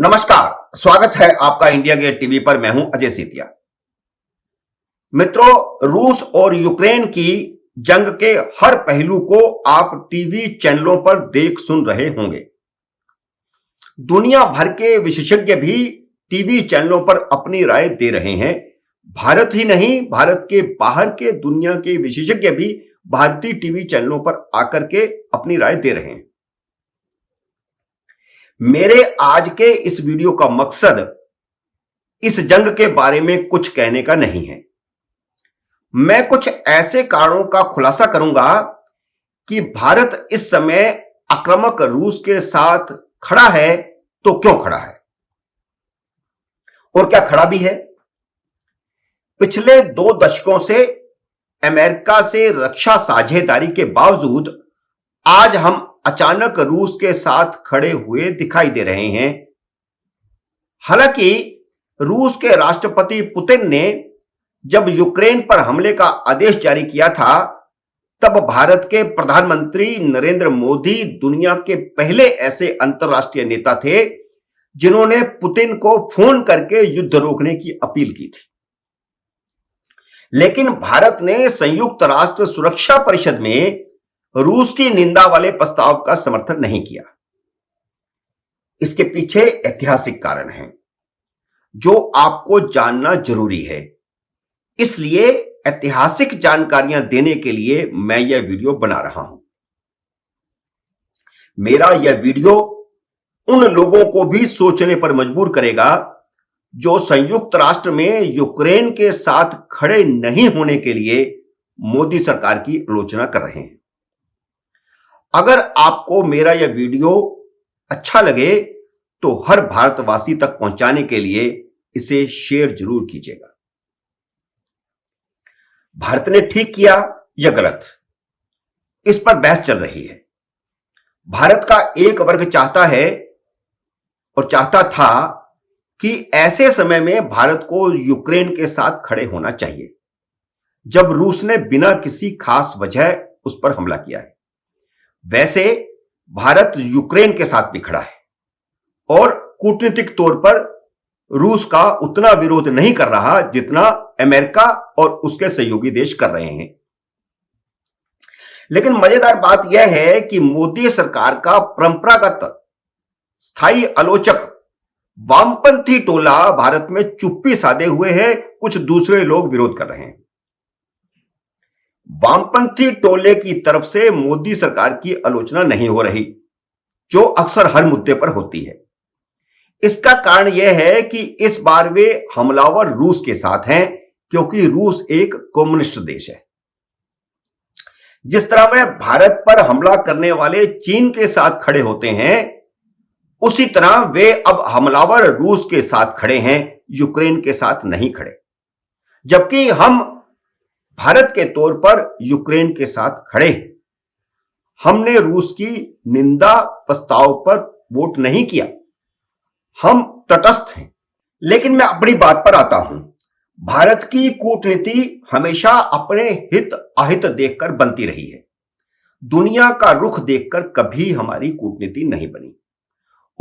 नमस्कार, स्वागत है आपका इंडिया गेट टीवी पर। मैं हूं अजय सेतिया। मित्रों, रूस और यूक्रेन की जंग के हर पहलू को आप टीवी चैनलों पर देख सुन रहे होंगे। दुनिया भर के विशेषज्ञ भी टीवी चैनलों पर अपनी राय दे रहे हैं। भारत ही नहीं, भारत के बाहर के दुनिया के विशेषज्ञ भी भारतीय टीवी चैनलों पर आकर के अपनी राय दे रहे हैं। मेरे आज के इस वीडियो का मकसद इस जंग के बारे में कुछ कहने का नहीं है। मैं कुछ ऐसे कारणों का खुलासा करूंगा कि भारत इस समय आक्रामक रूस के साथ खड़ा है तो क्यों खड़ा है और क्या खड़ा भी है। पिछले 2 दशकों से अमेरिका से रक्षा साझेदारी के बावजूद आज हम अचानक रूस के साथ खड़े हुए दिखाई दे रहे हैं। हालांकि रूस के राष्ट्रपति पुतिन ने जब यूक्रेन पर हमले का आदेश जारी किया था, तब भारत के प्रधानमंत्री नरेंद्र मोदी दुनिया के पहले ऐसे अंतर्राष्ट्रीय नेता थे जिन्होंने पुतिन को फोन करके युद्ध रोकने की अपील की थी। लेकिन भारत ने संयुक्त राष्ट्र सुरक्षा परिषद में रूस की निंदा वाले प्रस्ताव का समर्थन नहीं किया। इसके पीछे ऐतिहासिक कारण हैं जो आपको जानना जरूरी है। इसलिए ऐतिहासिक जानकारियां देने के लिए मैं यह वीडियो बना रहा हूं। मेरा यह वीडियो उन लोगों को भी सोचने पर मजबूर करेगा जो संयुक्त राष्ट्र में यूक्रेन के साथ खड़े नहीं होने के लिए मोदी सरकार की आलोचना कर रहे हैं। अगर आपको मेरा यह वीडियो अच्छा लगे तो हर भारतवासी तक पहुंचाने के लिए इसे शेयर जरूर कीजिएगा। भारत ने ठीक किया या गलत, इस पर बहस चल रही है। भारत का एक वर्ग चाहता है और चाहता था कि ऐसे समय में भारत को यूक्रेन के साथ खड़े होना चाहिए जब रूस ने बिना किसी खास वजह उस पर हमला किया है। वैसे भारत यूक्रेन के साथ भी खड़ा है और कूटनीतिक तौर पर रूस का उतना विरोध नहीं कर रहा जितना अमेरिका और उसके सहयोगी देश कर रहे हैं। लेकिन मजेदार बात यह है कि मोदी सरकार का परंपरागत स्थायी आलोचक वामपंथी टोला भारत में चुप्पी साधे हुए है। कुछ दूसरे लोग विरोध कर रहे हैं। वामपंथी टोले की तरफ से मोदी सरकार की आलोचना नहीं हो रही, जो अक्सर हर मुद्दे पर होती है। इसका कारण यह है कि इस बार वे हमलावर रूस के साथ हैं, क्योंकि रूस एक कम्युनिस्ट देश है। जिस तरह वे भारत पर हमला करने वाले चीन के साथ खड़े होते हैं, उसी तरह वे अब हमलावर रूस के साथ खड़े हैं, यूक्रेन के साथ नहीं खड़े। जबकि हम भारत के तौर पर यूक्रेन के साथ खड़े। हमने रूस की निंदा प्रस्ताव पर वोट नहीं किया, हम तटस्थ हैं। लेकिन मैं अपनी बात पर आता हूं। भारत की कूटनीति हमेशा अपने हित अहित देखकर बनती रही है। दुनिया का रुख देखकर कभी हमारी कूटनीति नहीं बनी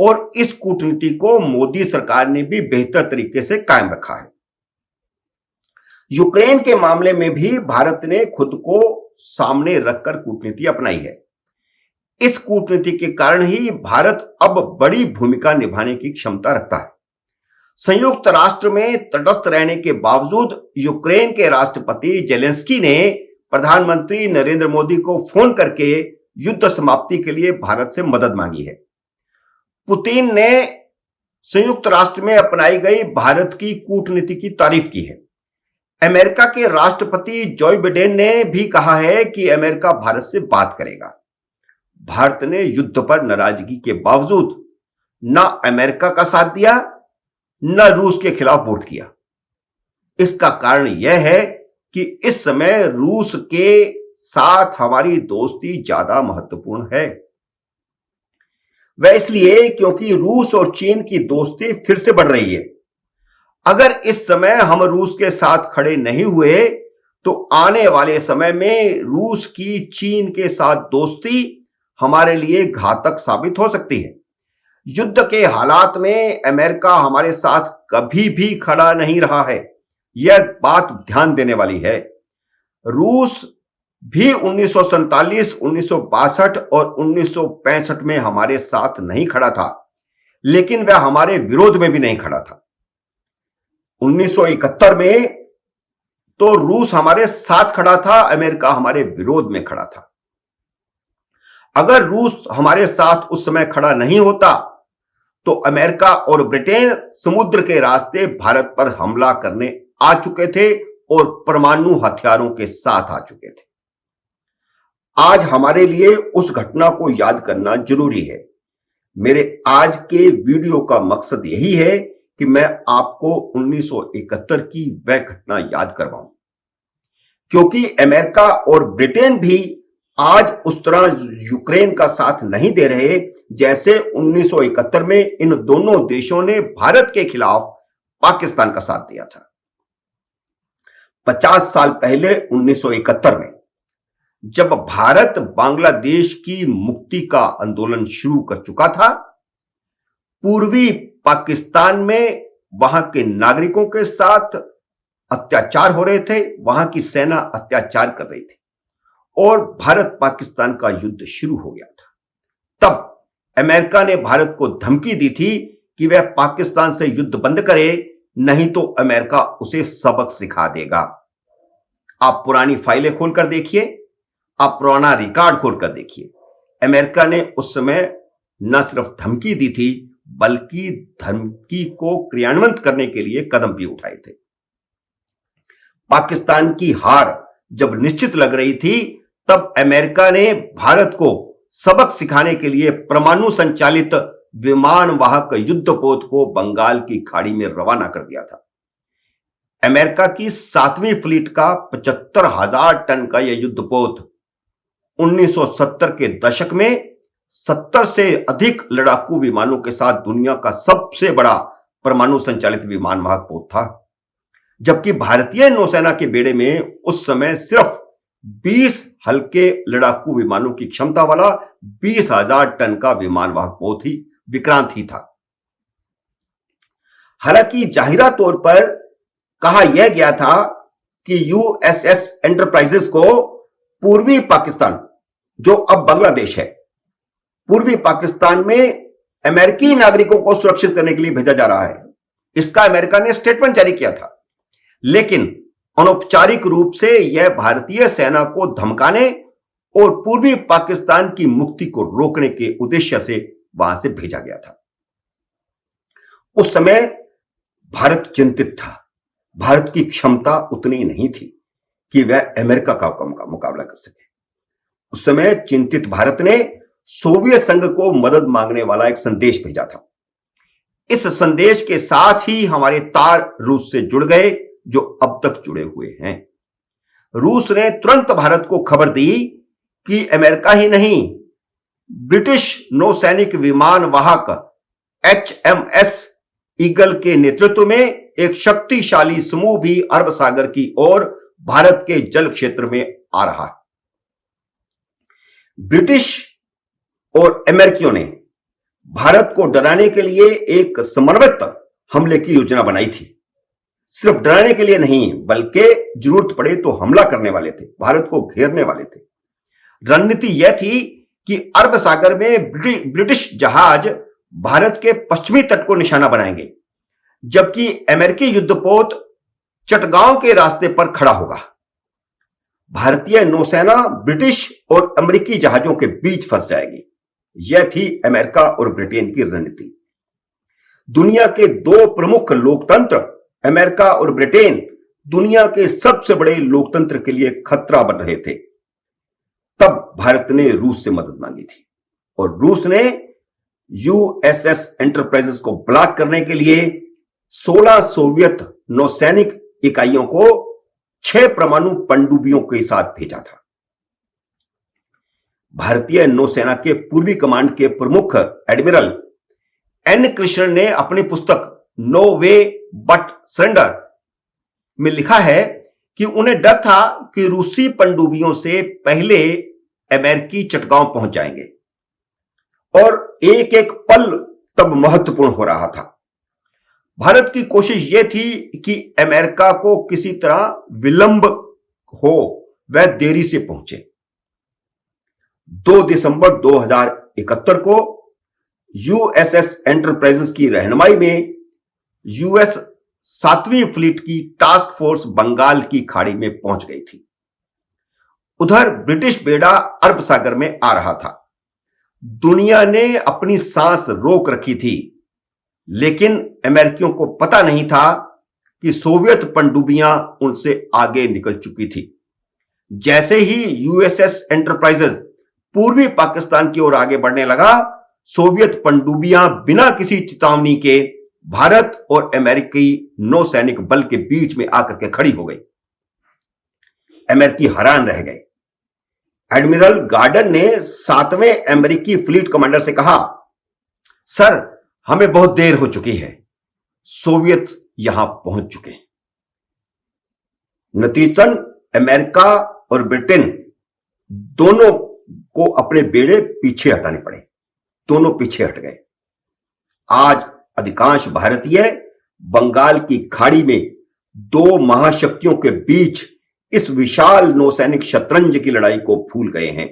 और इस कूटनीति को मोदी सरकार ने भी बेहतर तरीके से कायम रखा है। यूक्रेन के मामले में भी भारत ने खुद को सामने रखकर कूटनीति अपनाई है। इस कूटनीति के कारण ही भारत अब बड़ी भूमिका निभाने की क्षमता रखता है। संयुक्त राष्ट्र में तटस्थ रहने के बावजूद यूक्रेन के राष्ट्रपति जेलेंस्की ने प्रधानमंत्री नरेंद्र मोदी को फोन करके युद्ध समाप्ति के लिए भारत से मदद मांगी है। पुतिन ने संयुक्त राष्ट्र में अपनाई गई भारत की कूटनीति की तारीफ की है। अमेरिका के राष्ट्रपति जो बाइडेन ने भी कहा है कि अमेरिका भारत से बात करेगा। भारत ने युद्ध पर नाराजगी के बावजूद न अमेरिका का साथ दिया, न रूस के खिलाफ वोट किया। इसका कारण यह है कि इस समय रूस के साथ हमारी दोस्ती ज्यादा महत्वपूर्ण है। वह इसलिए क्योंकि रूस और चीन की दोस्ती फिर से बढ़ रही है। अगर इस समय हम रूस के साथ खड़े नहीं हुए तो आने वाले समय में रूस की चीन के साथ दोस्ती हमारे लिए घातक साबित हो सकती है। युद्ध के हालात में अमेरिका हमारे साथ कभी भी खड़ा नहीं रहा है। यह बात ध्यान देने वाली है। रूस भी 1947, 1962 और 1965 में हमारे साथ नहीं खड़ा था, लेकिन वह हमारे विरोध में भी नहीं खड़ा था। 1971 में तो रूस हमारे साथ खड़ा था, अमेरिका हमारे विरोध में खड़ा था। अगर रूस हमारे साथ उस समय खड़ा नहीं होता तो अमेरिका और ब्रिटेन समुद्र के रास्ते भारत पर हमला करने आ चुके थे और परमाणु हथियारों के साथ आ चुके थे। आज हमारे लिए उस घटना को याद करना जरूरी है। मेरे आज के वीडियो का मकसद यही है कि मैं आपको 1971 की वह घटना याद करवाऊं, क्योंकि अमेरिका और ब्रिटेन भी आज उस तरह यूक्रेन का साथ नहीं दे रहे जैसे 1971 में इन दोनों देशों ने भारत के खिलाफ पाकिस्तान का साथ दिया था। 50 साल पहले 1971 में जब भारत बांग्लादेश की मुक्ति का आंदोलन शुरू कर चुका था, पूर्वी पाकिस्तान में वहां के नागरिकों के साथ अत्याचार हो रहे थे, वहां की सेना अत्याचार कर रही थी और भारत पाकिस्तान का युद्ध शुरू हो गया था। तब अमेरिका ने भारत को धमकी दी थी कि वह पाकिस्तान से युद्ध बंद करे, नहीं तो अमेरिका उसे सबक सिखा देगा। आप पुरानी फाइलें खोलकर देखिए, आप पुराना रिकॉर्ड खोलकर देखिए। अमेरिका ने उस समय न सिर्फ धमकी दी थी, बल्कि धमकी को क्रियान्वित करने के लिए कदम भी उठाए थे। पाकिस्तान की हार जब निश्चित लग रही थी, तब अमेरिका ने भारत को सबक सिखाने के लिए परमाणु संचालित विमान वाहक युद्धपोत को बंगाल की खाड़ी में रवाना कर दिया था। अमेरिका की 7वीं फ्लीट का 75,000 टन का यह युद्धपोत 1970 के दशक में 70 से अधिक लड़ाकू विमानों के साथ दुनिया का सबसे बड़ा परमाणु संचालित विमान वाहक पोत था, जबकि भारतीय नौसेना के बेड़े में उस समय सिर्फ 20 हल्के लड़ाकू विमानों की क्षमता वाला 20,000 टन का विमान वाहक पोत ही विक्रांत ही था। हालांकि जाहिरा तौर पर कहा यह गया था कि यूएसएस एंटरप्राइजेस को पूर्वी पाकिस्तान, जो अब बांग्लादेश है, पूर्वी पाकिस्तान में अमेरिकी नागरिकों को सुरक्षित करने के लिए भेजा जा रहा है। इसका अमेरिका ने स्टेटमेंट जारी किया था, लेकिन अनौपचारिक रूप से यह भारतीय सेना को धमकाने और पूर्वी पाकिस्तान की मुक्ति को रोकने के उद्देश्य से वहां से भेजा गया था। उस समय भारत चिंतित था। भारत की क्षमता उतनी नहीं थी कि वह अमेरिका का मुकाबला कर सके। उस समय चिंतित भारत ने सोवियत संघ को मदद मांगने वाला एक संदेश भेजा था। इस संदेश के साथ ही हमारे तार रूस से जुड़ गए, जो अब तक जुड़े हुए हैं। रूस ने तुरंत भारत को खबर दी कि अमेरिका ही नहीं, ब्रिटिश नौसैनिक विमान वाहक HMS ईगल के नेतृत्व में एक शक्तिशाली समूह भी अरब सागर की ओर भारत के जल क्षेत्र में आ रहा है। ब्रिटिश और अमेरिकियों ने भारत को डराने के लिए एक समन्वित हमले की योजना बनाई थी। सिर्फ डराने के लिए नहीं, बल्कि जरूरत पड़े तो हमला करने वाले थे, भारत को घेरने वाले थे। रणनीति यह थी कि अरब सागर में ब्रिटिश जहाज भारत के पश्चिमी तट को निशाना बनाएंगे, जबकि अमेरिकी युद्धपोत चटगांव के रास्ते पर खड़ा होगा। भारतीय नौसेना ब्रिटिश और अमेरिकी जहाजों के बीच फंस जाएगी। यह थी अमेरिका और ब्रिटेन की रणनीति। दुनिया के दो प्रमुख लोकतंत्र, अमेरिका और ब्रिटेन, दुनिया के सबसे बड़े लोकतंत्र के लिए खतरा बन रहे थे। तब भारत ने रूस से मदद मांगी थी और रूस ने यूएसएस एंटरप्राइजेस को ब्लॉक करने के लिए 16 सोवियत नौसैनिक इकाइयों को 6 परमाणु पनडुब्बियों के साथ भेजा था। भारतीय नौसेना के पूर्वी कमांड के प्रमुख एडमिरल एन कृष्णन ने अपनी पुस्तक नो वे बट सरेंडर में लिखा है कि उन्हें डर था कि रूसी पनडुब्बियों से पहले अमेरिकी चटगांव पहुंच जाएंगे और एक एक पल तब महत्वपूर्ण हो रहा था। भारत की कोशिश यह थी कि अमेरिका को किसी तरह विलंब हो, वह देरी से पहुंचे। 2 दिसंबर 2071 को यूएसएस एंटरप्राइजेस की रहनुमाई में यूएस 7वीं फ्लीट की टास्क फोर्स बंगाल की खाड़ी में पहुंच गई थी। उधर ब्रिटिश बेड़ा अरब सागर में आ रहा था। दुनिया ने अपनी सांस रोक रखी थी, लेकिन अमेरिकियों को पता नहीं था कि सोवियत पनडुब्बियां उनसे आगे निकल चुकी थी। जैसे ही यूएसएस एंटरप्राइजेस पूर्वी पाकिस्तान की ओर आगे बढ़ने लगा, सोवियत पनडुब्बियां बिना किसी चेतावनी के भारत और अमेरिकी नौसैनिक बल के बीच में आकर के खड़ी हो गई। अमेरिकी हैरान रह गए। एडमिरल गार्डन ने 7वें अमेरिकी फ्लीट कमांडर से कहा, सर, हमें बहुत देर हो चुकी है, सोवियत यहां पहुंच चुके हैं। नतीजतन अमेरिका और ब्रिटेन दोनों को अपने बेड़े पीछे हटाने पड़े। दोनों पीछे हट गए। आज अधिकांश भारतीय बंगाल की खाड़ी में 2 महाशक्तियों के बीच इस विशाल नौसैनिक शतरंज की लड़ाई को भूल गए हैं,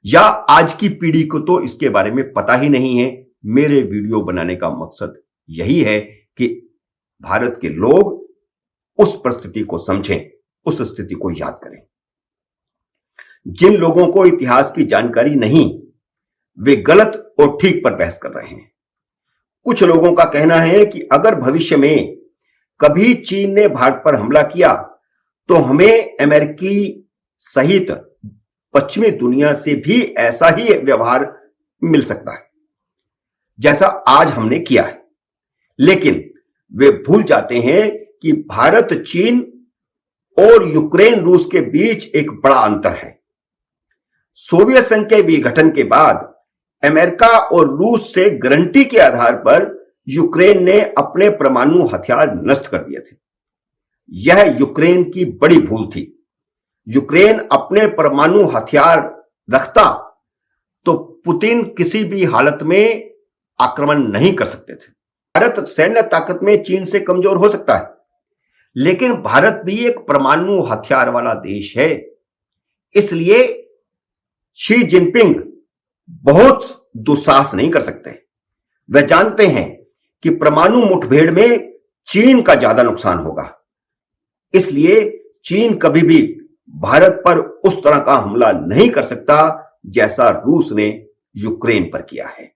या आज की पीढ़ी को तो इसके बारे में पता ही नहीं है। मेरे वीडियो बनाने का मकसद यही है कि भारत के लोग उस परिस्थिति को समझें, उस स्थिति को याद करें। जिन लोगों को इतिहास की जानकारी नहीं, वे गलत और ठीक पर बहस कर रहे हैं। कुछ लोगों का कहना है कि अगर भविष्य में कभी चीन ने भारत पर हमला किया तो हमें अमेरिकी सहित पश्चिमी दुनिया से भी ऐसा ही व्यवहार मिल सकता है जैसा आज हमने किया है। लेकिन वे भूल जाते हैं कि भारत, चीन और यूक्रेन रूस के बीच एक बड़ा अंतर है। सोवियत संघ के विघटन के बाद अमेरिका और रूस से गारंटी के आधार पर यूक्रेन ने अपने परमाणु हथियार नष्ट कर दिए थे। यह यूक्रेन की बड़ी भूल थी। यूक्रेन अपने परमाणु हथियार रखता तो पुतिन किसी भी हालत में आक्रमण नहीं कर सकते थे। भारत सैन्य ताकत में चीन से कमजोर हो सकता है, लेकिन भारत भी एक परमाणु हथियार वाला देश है। इसलिए शी जिनपिंग बहुत दुस्साहस नहीं कर सकते। वे जानते हैं कि परमाणु मुठभेड़ में चीन का ज्यादा नुकसान होगा। इसलिए चीन कभी भी भारत पर उस तरह का हमला नहीं कर सकता जैसा रूस ने यूक्रेन पर किया है।